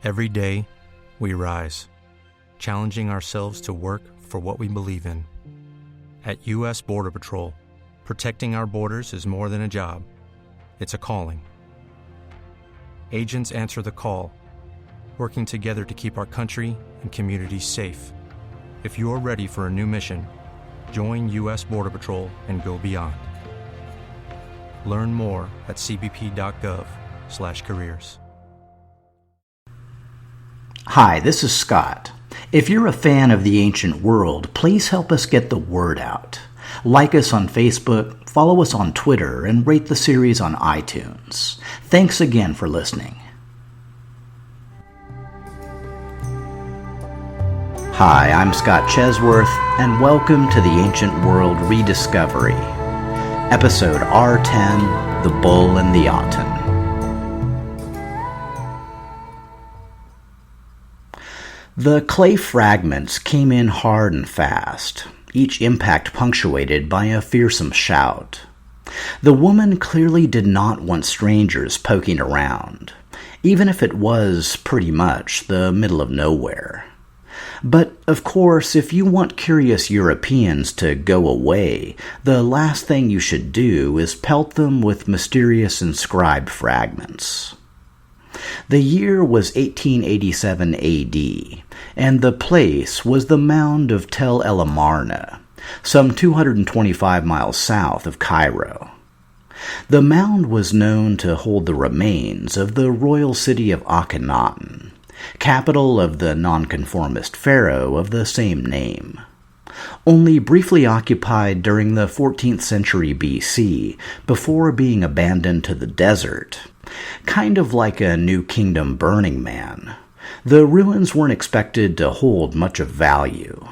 Every day, we rise, challenging ourselves to work for what we believe in. At U.S. Border Patrol, protecting our borders is more than a job. It's a calling. Agents answer the call, working together to keep our country and communities safe. If you're ready for a new mission, join U.S. Border Patrol and go beyond. Learn more at cbp.gov/careers. Hi, this is Scott. If you're a fan of the ancient world, please help us get the word out. Like us on Facebook, follow us on Twitter, and rate the series on iTunes. Thanks again for listening. Hi, I'm Scott Chesworth, and welcome to the Ancient World Rediscovery. Episode R10, The Bull and the Aten. The clay fragments came in hard and fast, each impact punctuated by a fearsome shout. The woman clearly did not want strangers poking around, even if it was, pretty much, the middle of nowhere. But, of course, if you want curious Europeans to go away, the last thing you should do is pelt them with mysterious inscribed fragments. The year was 1887 AD, and the place was the mound of Tell El Amarna, some 225 miles south of Cairo. The mound was known to hold the remains of the royal city of Akhenaten, capital of the nonconformist pharaoh of the same name. Only briefly occupied during the 14th century BC before being abandoned to the desert, kind of like a New Kingdom Burning Man, the ruins weren't expected to hold much of value.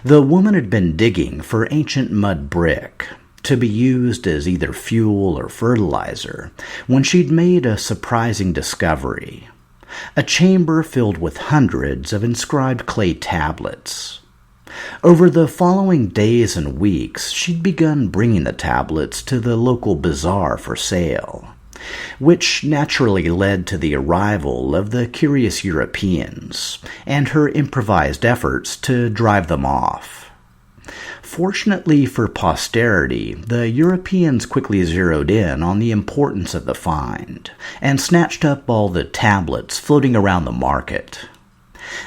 The woman had been digging for ancient mud brick, to be used as either fuel or fertilizer, when she'd made a surprising discovery. A chamber filled with hundreds of inscribed clay tablets. Over the following days and weeks, she'd begun bringing the tablets to the local bazaar for sale, which naturally led to the arrival of the curious Europeans and her improvised efforts to drive them off. Fortunately for posterity, the Europeans quickly zeroed in on the importance of the find and snatched up all the tablets floating around the market.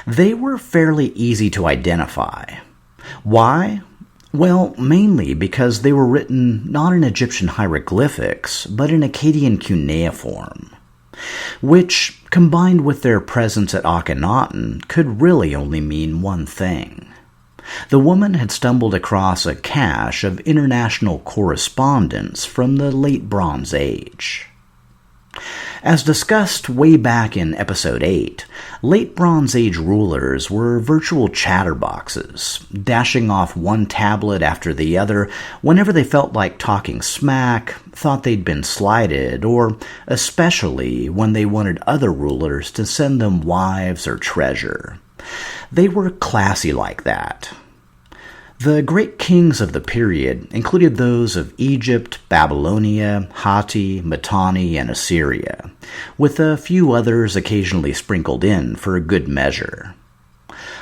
They were fairly easy to identify. Why? Well, mainly because they were written not in Egyptian hieroglyphics, but in Akkadian cuneiform, which, combined with their presence at Akhenaten, could really only mean one thing. The woman had stumbled across a cache of international correspondence from the late Bronze Age. As discussed way back in Episode 8, late Bronze Age rulers were virtual chatterboxes, dashing off one tablet after the other whenever they felt like talking smack, thought they'd been slighted, or especially when they wanted other rulers to send them wives or treasure. They were classy like that. The great kings of the period included those of Egypt, Babylonia, Hatti, Mitanni, and Assyria, with a few others occasionally sprinkled in for good measure.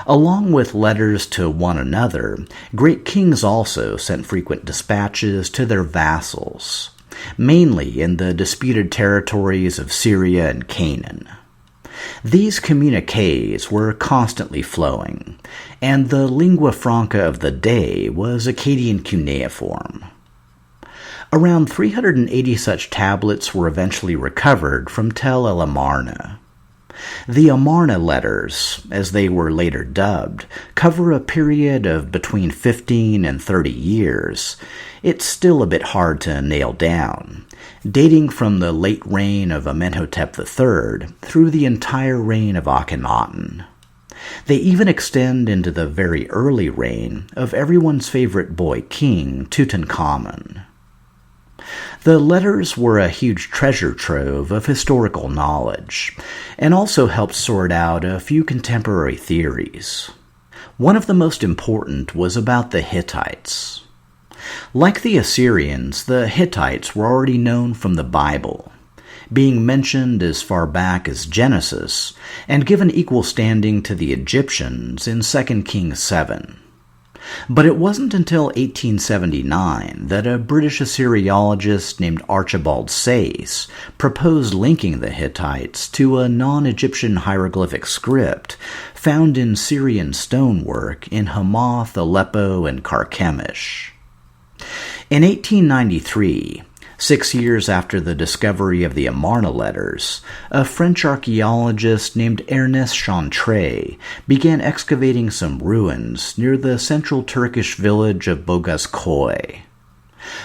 Along with letters to one another, great kings also sent frequent dispatches to their vassals, mainly in the disputed territories of Syria and Canaan. These communiques were constantly flowing, and the lingua franca of the day was Akkadian cuneiform. Around 380 such tablets were eventually recovered from Tell El Amarna. The Amarna letters, as they were later dubbed, cover a period of between 15 and 30 years. It's still a bit hard to nail down, dating from the late reign of Amenhotep III through the entire reign of Akhenaten. They even extend into the very early reign of everyone's favorite boy king, Tutankhamun. The letters were a huge treasure trove of historical knowledge, and also helped sort out a few contemporary theories. One of the most important was about the Hittites. Like the Assyrians, the Hittites were already known from the Bible, being mentioned as far back as Genesis and given equal standing to the Egyptians in 2 Kings 7. But it wasn't until 1879 that a British Assyriologist named Archibald Sayce proposed linking the Hittites to a non-Egyptian hieroglyphic script found in Syrian stonework in Hamath, Aleppo, and Carchemish. In 1893, 6 years after the discovery of the Amarna letters, a French archaeologist named Ernest Chantre began excavating some ruins near the central Turkish village of Bogazkoy.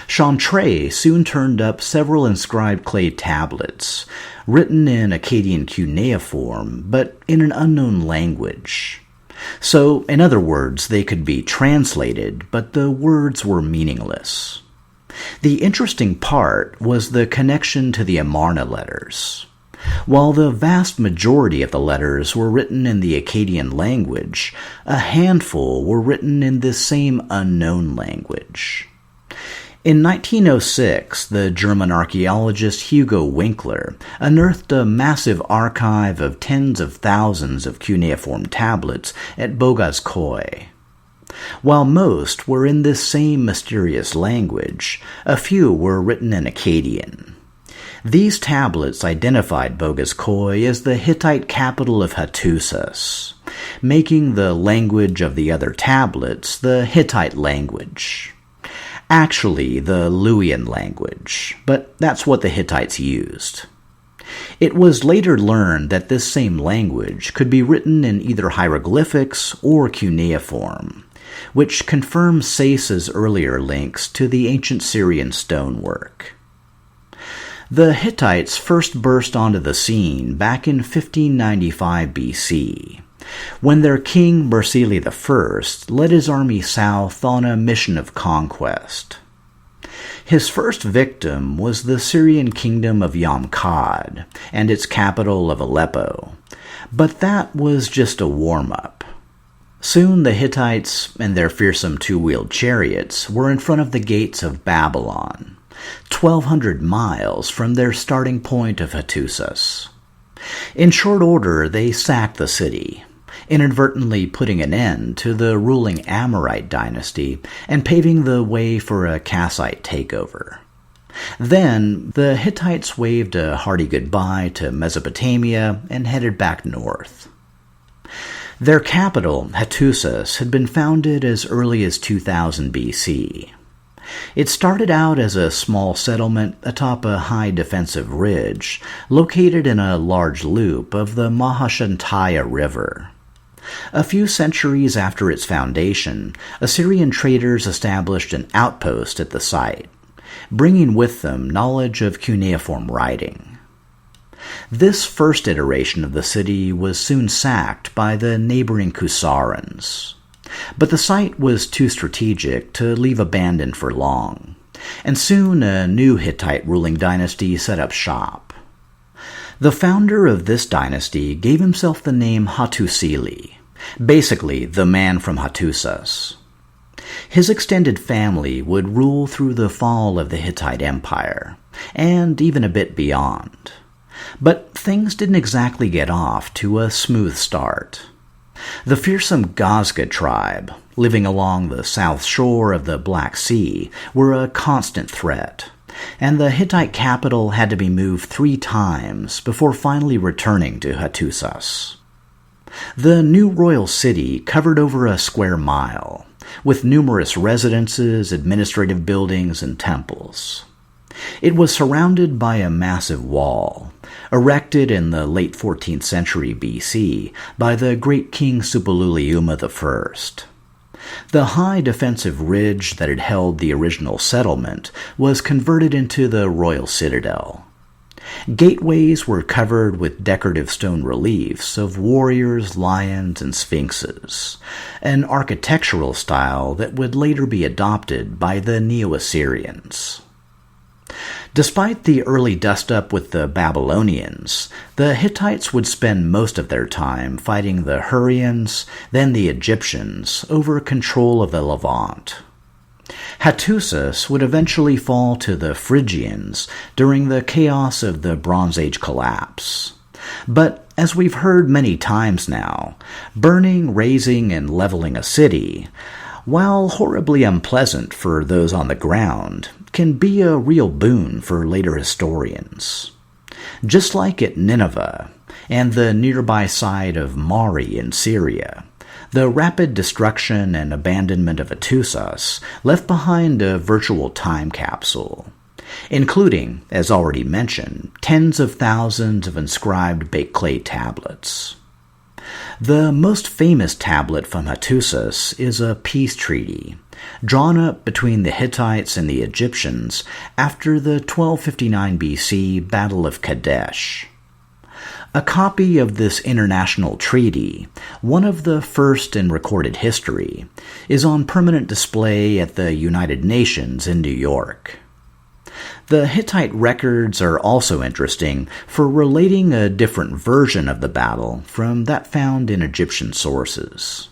Chantre soon turned up several inscribed clay tablets, written in Akkadian cuneiform, but in an unknown language. So, in other words, they could be translated, but the words were meaningless. The interesting part was the connection to the Amarna letters. While the vast majority of the letters were written in the Akkadian language, a handful were written in this same unknown language. In 1906, the German archaeologist Hugo Winkler unearthed a massive archive of tens of thousands of cuneiform tablets at Bogazkoy. While most were in this same mysterious language, a few were written in Akkadian. These tablets identified Bogazkoy as the Hittite capital of Hattusas, making the language of the other tablets the Hittite language. Actually, the Luwian language, but that's what the Hittites used. It was later learned that this same language could be written in either hieroglyphics or cuneiform, which confirms Sayce's earlier links to the ancient Syrian stonework. The Hittites first burst onto the scene back in 1595 BC, when their king Mursili I led his army south on a mission of conquest. His first victim was the Syrian kingdom of Yamkad and its capital of Aleppo, but that was just a warm-up. Soon the Hittites and their fearsome two-wheeled chariots were in front of the gates of Babylon, 1,200 miles from their starting point of Hattusas. In short order, they sacked the city, inadvertently putting an end to the ruling Amorite dynasty and paving the way for a Kassite takeover. Then, the Hittites waved a hearty goodbye to Mesopotamia and headed back north. Their capital, Hattusas, had been founded as early as 2000 BC. It started out as a small settlement atop a high defensive ridge located in a large loop of the Mahashantaya River. A few centuries after its foundation, Assyrian traders established an outpost at the site, bringing with them knowledge of cuneiform writing. This first iteration of the city was soon sacked by the neighboring Kusarans. But the site was too strategic to leave abandoned for long, and soon a new Hittite ruling dynasty set up shop. The founder of this dynasty gave himself the name Hattusili, basically the man from Hattusas. His extended family would rule through the fall of the Hittite Empire, and even a bit beyond. But things didn't exactly get off to a smooth start. The fearsome Gazga tribe, living along the south shore of the Black Sea, were a constant threat, and the Hittite capital had to be moved 3 times before finally returning to Hattusas. The new royal city covered over a square mile, with numerous residences, administrative buildings, and temples. It was surrounded by a massive wall, erected in the late 14th century BC by the great king Suppiluliuma I. The high defensive ridge that had held the original settlement was converted into the royal citadel. Gateways were covered with decorative stone reliefs of warriors, lions, and sphinxes, an architectural style that would later be adopted by the Neo-Assyrians. Despite the early dust-up with the Babylonians, the Hittites would spend most of their time fighting the Hurrians, then the Egyptians, over control of the Levant. Hattusis would eventually fall to the Phrygians during the chaos of the Bronze Age collapse. But as we've heard many times now, burning, razing, and leveling a city, while horribly unpleasant for those on the ground, can be a real boon for later historians. Just like at Nineveh and the nearby site of Mari in Syria, the rapid destruction and abandonment of Hattusis left behind a virtual time capsule, including, as already mentioned, tens of thousands of inscribed baked clay tablets. The most famous tablet from Hattusis is a peace treaty, drawn up between the Hittites and the Egyptians after the 1259 BC Battle of Kadesh. A copy of this international treaty, one of the first in recorded history, is on permanent display at the United Nations in New York. The Hittite records are also interesting for relating a different version of the battle from that found in Egyptian sources.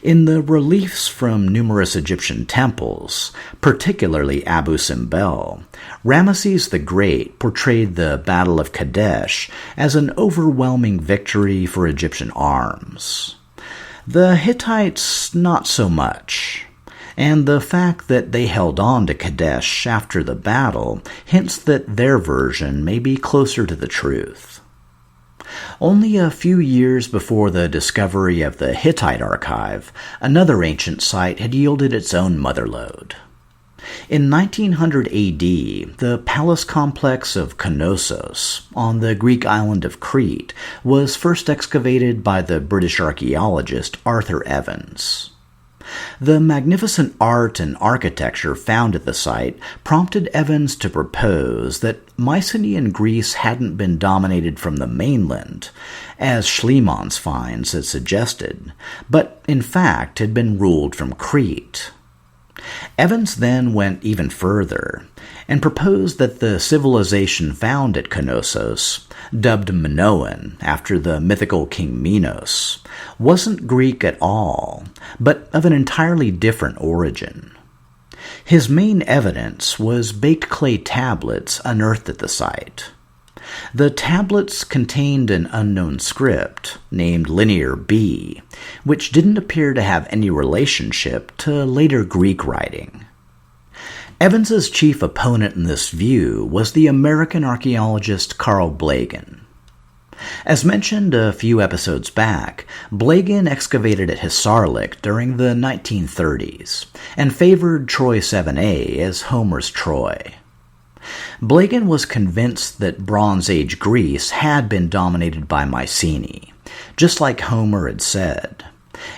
In the reliefs from numerous Egyptian temples, particularly Abu Simbel, Ramesses the Great portrayed the Battle of Kadesh as an overwhelming victory for Egyptian arms. The Hittites, not so much. And the fact that they held on to Kadesh after the battle hints that their version may be closer to the truth. Only a few years before the discovery of the Hittite archive, another ancient site had yielded its own motherlode. In 1900 AD, the palace complex of Knossos on the Greek island of Crete was first excavated by the British archaeologist Arthur Evans. The magnificent art and architecture found at the site prompted Evans to propose that Mycenaean Greece hadn't been dominated from the mainland, as Schliemann's finds had suggested, but in fact had been ruled from Crete. Evans then went even further and proposed that the civilization found at Knossos, dubbed Minoan after the mythical king Minos, wasn't Greek at all, but of an entirely different origin. His main evidence was baked clay tablets unearthed at the site. The tablets contained an unknown script named Linear B, which didn't appear to have any relationship to later Greek writing. Evans's chief opponent in this view was the American archaeologist Carl Blegen. As mentioned a few episodes back, Blegen excavated at Hisarlik during the 1930s and favored Troy 7a as Homer's Troy. Blegen was convinced that Bronze Age Greece had been dominated by Mycenae, just like Homer had said,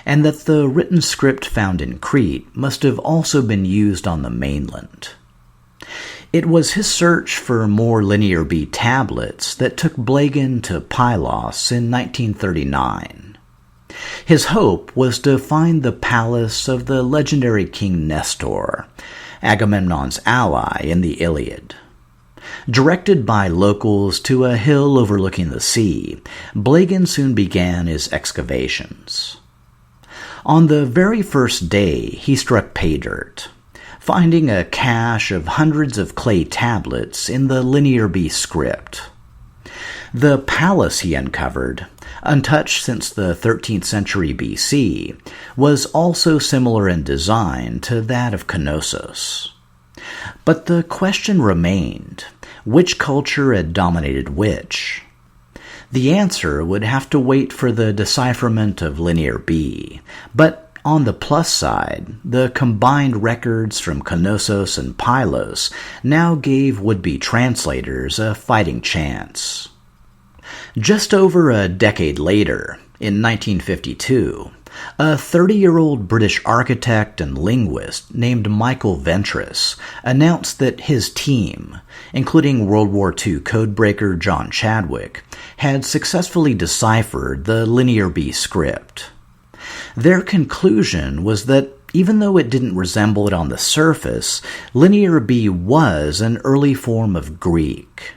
and that the written script found in Crete must have also been used on the mainland. It was his search for more Linear B tablets that took Blegen to Pylos in 1939. His hope was to find the palace of the legendary King Nestor, Agamemnon's ally in the Iliad. Directed by locals to a hill overlooking the sea, Blegen soon began his excavations. On the very first day, he struck pay dirt, finding a cache of hundreds of clay tablets in the Linear B script. The palace he uncovered, untouched since the 13th century BC, was also similar in design to that of Knossos. But the question remained, which culture had dominated which? The answer would have to wait for the decipherment of Linear B, but on the plus side, the combined records from Knossos and Pylos now gave would-be translators a fighting chance. Just over a decade later, in 1952, a 30-year-old British architect and linguist named Michael Ventris announced that his team, including World War II codebreaker John Chadwick, had successfully deciphered the Linear B script. Their conclusion was that even though it didn't resemble it on the surface, Linear B was an early form of Greek.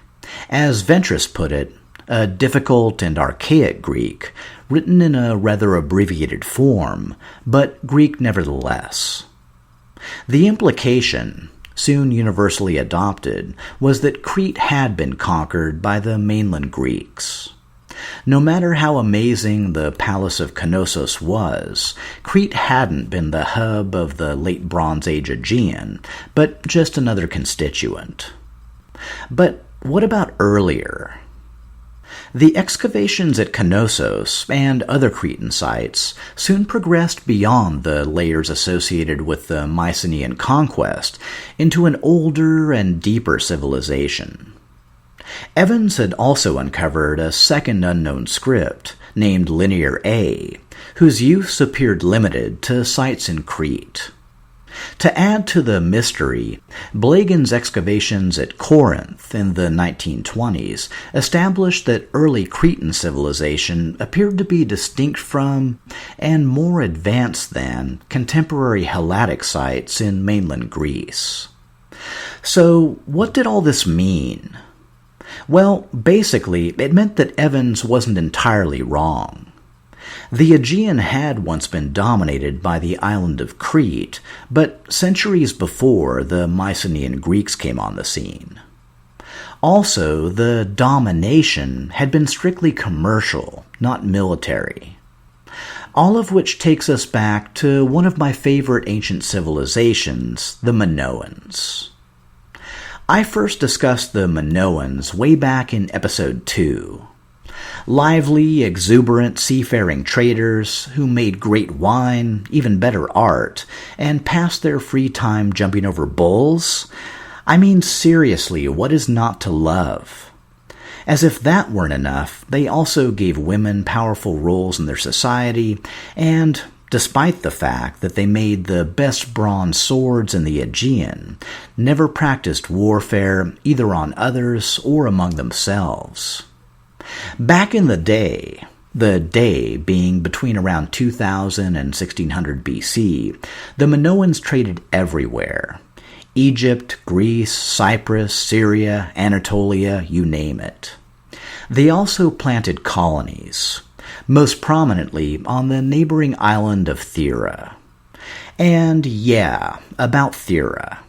As Ventris put it, a difficult and archaic Greek, written in a rather abbreviated form, but Greek nevertheless. The implication, soon universally adopted, was that Crete had been conquered by the mainland Greeks. No matter how amazing the Palace of Knossos was, Crete hadn't been the hub of the late Bronze Age Aegean, but just another constituent. But what about earlier? The excavations at Knossos and other Cretan sites soon progressed beyond the layers associated with the Mycenaean conquest into an older and deeper civilization. Evans had also uncovered a second unknown script named Linear A, whose use appeared limited to sites in Crete. To add to the mystery, Blagan's excavations at Corinth in the 1920s established that early Cretan civilization appeared to be distinct from and more advanced than contemporary Helletic sites in mainland Greece. So, what did all this mean? Well, basically, it meant that Evans wasn't entirely wrong. The Aegean had once been dominated by the island of Crete, but centuries before, the Mycenaean Greeks came on the scene. Also, the domination had been strictly commercial, not military. All of which takes us back to one of my favorite ancient civilizations, the Minoans. I first discussed the Minoans way back in episode 2. Lively, exuberant seafaring traders who made great wine, even better art, and passed their free time jumping over bulls? I mean, seriously, what is not to love? As if that weren't enough, they also gave women powerful roles in their society, and despite the fact that they made the best bronze swords in the Aegean, never practiced warfare either on others or among themselves. Back in the day being between around 2000 and 1600 BC, the Minoans traded everywhere. Egypt, Greece, Cyprus, Syria, Anatolia, you name it. They also planted colonies, most prominently on the neighboring island of Thera. And yeah, about Thera.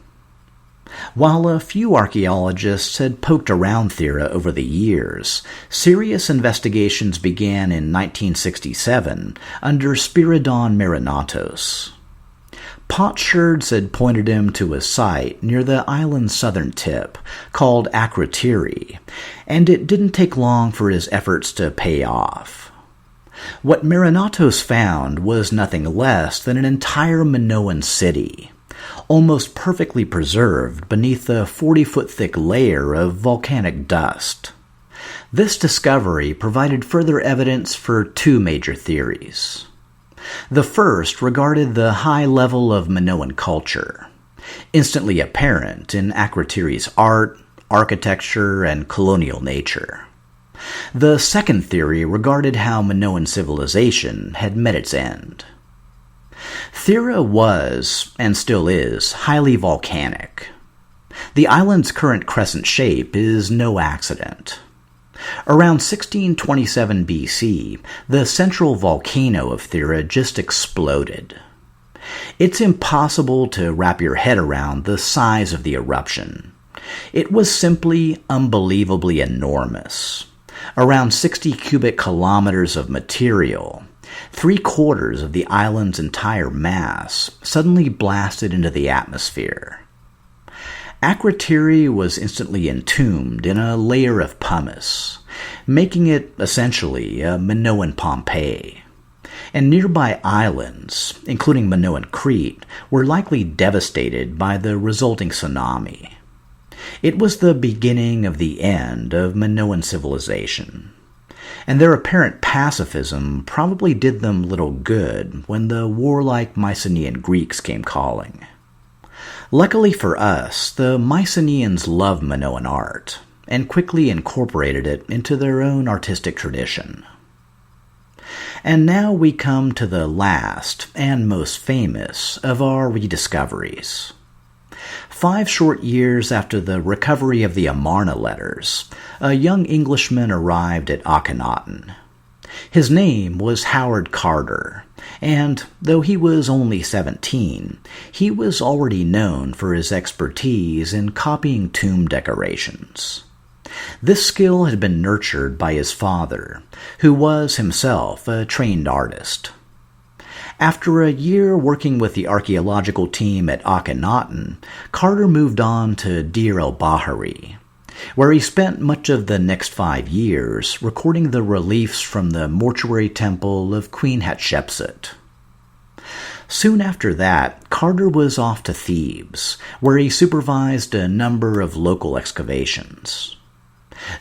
While a few archaeologists had poked around Thera over the years, serious investigations began in 1967 under Spiridon Marinatos. Potsherds had pointed him to a site near the island's southern tip called Akrotiri, and it didn't take long for his efforts to pay off. What Marinatos found was nothing less than an entire Minoan city, almost perfectly preserved beneath a 40-foot-thick layer of volcanic dust. This discovery provided further evidence for two major theories. The first regarded the high level of Minoan culture, instantly apparent in Akrotiri's art, architecture, and colonial nature. The second theory regarded how Minoan civilization had met its end. Thera was, and still is, highly volcanic. The island's current crescent shape is no accident. Around 1627 BC, the central volcano of Thera just exploded. It's impossible to wrap your head around the size of the eruption. It was simply unbelievably enormous. Around 60 cubic kilometers of material, 3/4 of the island's entire mass, suddenly blasted into the atmosphere. Akrotiri was instantly entombed in a layer of pumice, making it essentially a Minoan Pompeii. And nearby islands, including Minoan Crete, were likely devastated by the resulting tsunami. It was the beginning of the end of Minoan civilization, and their apparent pacifism probably did them little good when the warlike Mycenaean Greeks came calling. Luckily for us, the Mycenaeans loved Minoan art, and quickly incorporated it into their own artistic tradition. And now we come to the last and most famous of our rediscoveries. 5 short years after the recovery of the Amarna letters, a young Englishman arrived at Akhenaten. His name was Howard Carter, And though he was only 17, he was already known for his expertise in copying tomb decorations. This skill had been nurtured by his father, who was himself a trained artist. After a year working with the archaeological team at Akhenaten, Carter moved on to Deir el-Bahari, where he spent much of the next 5 years recording the reliefs from the mortuary temple of Queen Hatshepsut. Soon after that, Carter was off to Thebes, where he supervised a number of local excavations.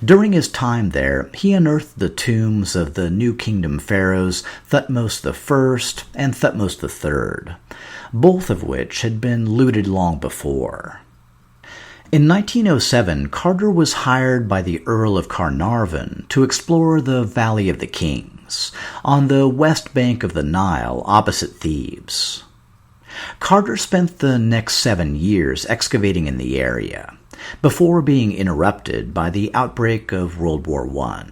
During his time there, he unearthed the tombs of the New Kingdom pharaohs Thutmose I and Thutmose III, both of which had been looted long before. In 1907, Carter was hired by the Earl of Carnarvon to explore the Valley of the Kings, on the west bank of the Nile opposite Thebes. Carter spent the next 7 years excavating in the area, before being interrupted by the outbreak of World War I.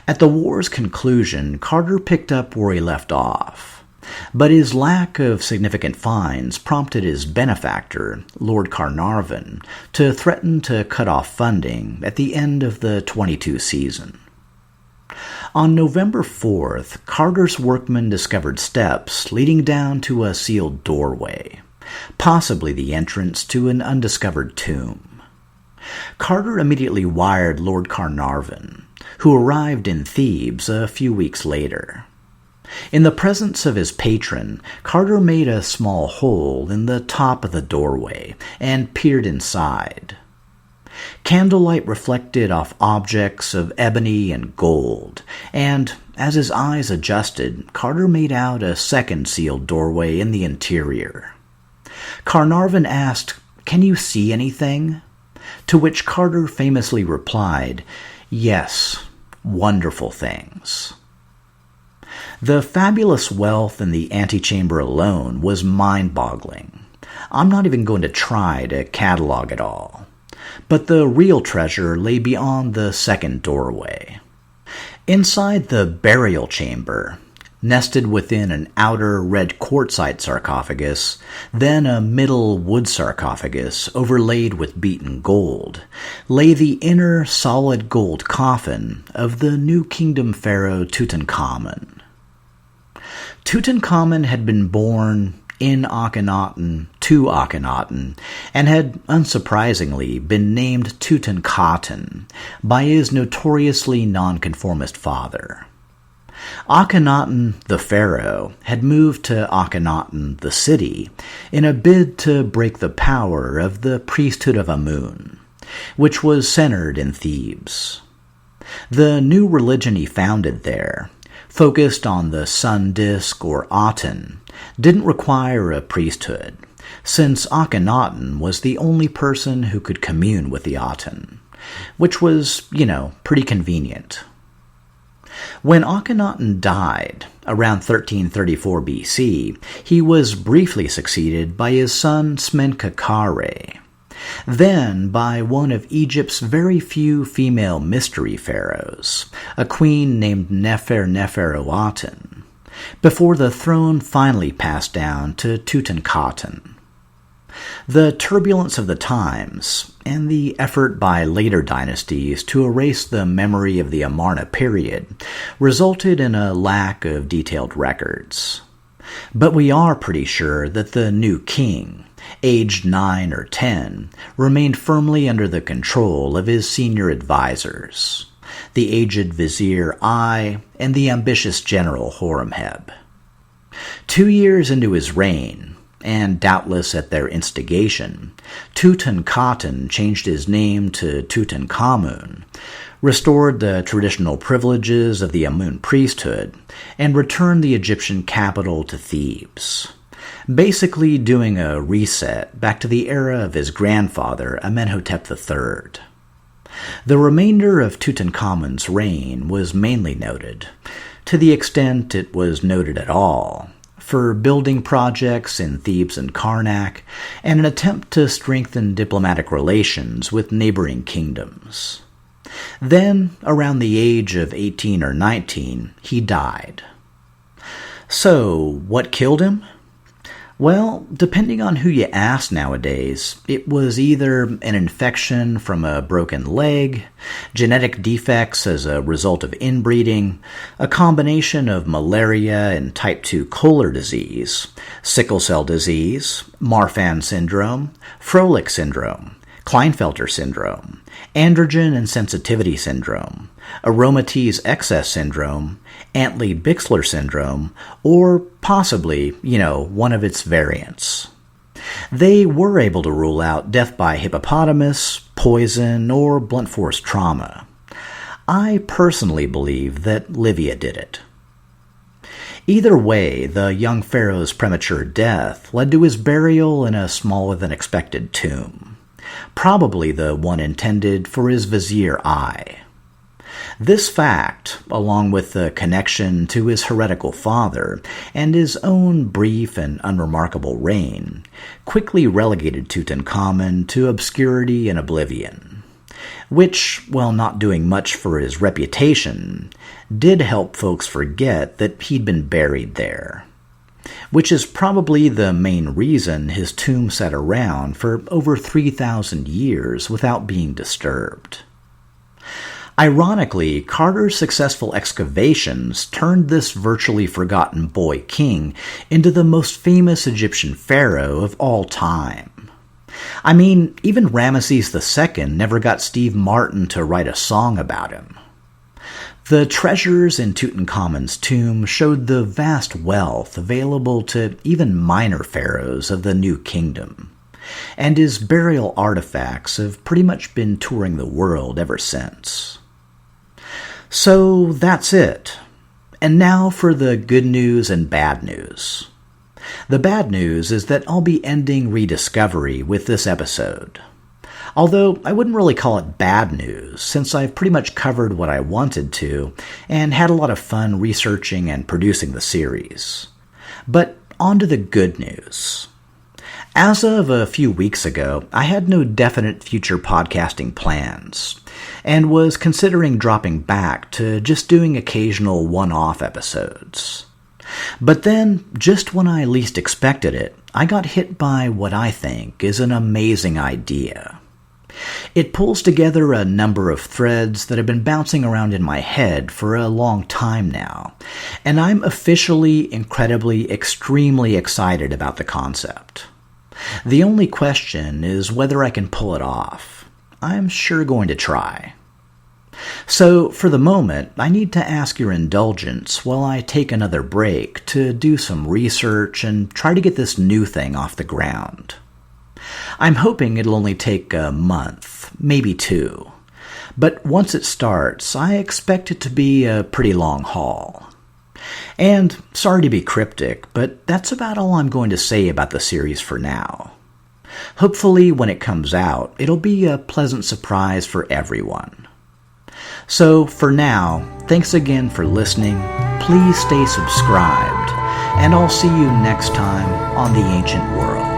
At the war's conclusion, Carter picked up where he left off, but his lack of significant finds prompted his benefactor, Lord Carnarvon, to threaten to cut off funding at the end of the 22 season. On November 4th, Carter's workmen discovered steps leading down to a sealed doorway, possibly the entrance to an undiscovered tomb. Carter immediately wired Lord Carnarvon, who arrived in Thebes a few weeks later. In the presence of his patron, Carter made a small hole in the top of the doorway and peered inside. Candlelight reflected off objects of ebony and gold, and as his eyes adjusted, Carter made out a second sealed doorway in the interior. Carnarvon asked, "Can you see anything?" To which Carter famously replied, "Yes, wonderful things." The fabulous wealth in the antechamber alone was mind-boggling. I'm not even going to try to catalog it all. But the real treasure lay beyond the second doorway. Inside the burial chamber, nested within an outer red quartzite sarcophagus, then a middle wood sarcophagus overlaid with beaten gold, lay the inner solid gold coffin of the New Kingdom pharaoh Tutankhamun. Tutankhamun had been born in Akhenaten to Akhenaten, and had, unsurprisingly, been named Tutankhaten by his notoriously nonconformist father. Akhenaten, the pharaoh, had moved to Akhenaten, the city, in a bid to break the power of the priesthood of Amun, which was centered in Thebes. The new religion he founded there, focused on the sun disk or Aten, didn't require a priesthood, since Akhenaten was the only person who could commune with the Aten, which was, pretty convenient. When Akhenaten died, around 1334 BC, he was briefly succeeded by his son Smenkhkare, then by one of Egypt's very few female mystery pharaohs, a queen named Nefer-Nefer-Uaten, before the throne finally passed down to Tutankhaten. The turbulence of the times, and the effort by later dynasties to erase the memory of the Amarna period, resulted in a lack of detailed records. But we are pretty sure that the new king, aged 9 or 10, remained firmly under the control of his senior advisors, the aged vizier Ai and the ambitious general Horemheb. 2 years into his reign, and doubtless at their instigation, Tutankhaten changed his name to Tutankhamun, restored the traditional privileges of the Amun priesthood, and returned the Egyptian capital to Thebes, basically doing a reset back to the era of his grandfather Amenhotep III. The remainder of Tutankhamun's reign was mainly noted, to the extent it was noted at all, for building projects in Thebes and Karnak, and an attempt to strengthen diplomatic relations with neighboring kingdoms. Then, around the age of 18 or 19, he died. So, what killed him? Well, depending on who you ask nowadays, it was either an infection from a broken leg, genetic defects as a result of inbreeding, a combination of malaria and type 2 choler disease, sickle cell disease, Marfan syndrome, Froelich syndrome, Klinefelter syndrome, androgen insensitivity syndrome, aromatase excess syndrome, Antley-Bixler syndrome, or possibly, one of its variants. They were able to rule out death by hippopotamus, poison, or blunt force trauma. I personally believe that Livia did it. Either way, the young pharaoh's premature death led to his burial in a smaller-than-expected tomb, probably the one intended for his vizier Ai. This fact, along with the connection to his heretical father and his own brief and unremarkable reign, quickly relegated Tutankhamun to obscurity and oblivion, which, while not doing much for his reputation, did help folks forget that he'd been buried there, which is probably the main reason his tomb sat around for over 3,000 years without being disturbed. Ironically, Carter's successful excavations turned this virtually forgotten boy king into the most famous Egyptian pharaoh of all time. I mean, even Ramesses II never got Steve Martin to write a song about him. The treasures in Tutankhamun's tomb showed the vast wealth available to even minor pharaohs of the New Kingdom, and his burial artifacts have pretty much been touring the world ever since. So that's it. And now for the good news and bad news. The bad news is that I'll be ending Rediscovery with this episode. Although I wouldn't really call it bad news, since I've pretty much covered what I wanted to and had a lot of fun researching and producing the series. But on to the good news. As of a few weeks ago, I had no definite future podcasting plans, and was considering dropping back to just doing occasional one-off episodes. But then, just when I least expected it, I got hit by what I think is an amazing idea. It pulls together a number of threads that have been bouncing around in my head for a long time now, and I'm officially, incredibly, extremely excited about the concept. The only question is whether I can pull it off. I'm sure going to try. So, for the moment, I need to ask your indulgence while I take another break to do some research and try to get this new thing off the ground. I'm hoping it'll only take a month, maybe 2. But once it starts, I expect it to be a pretty long haul. And, sorry to be cryptic, but that's about all I'm going to say about the series for now. Hopefully, when it comes out, it'll be a pleasant surprise for everyone. So, for now, thanks again for listening, please stay subscribed, and I'll see you next time on The Ancient World.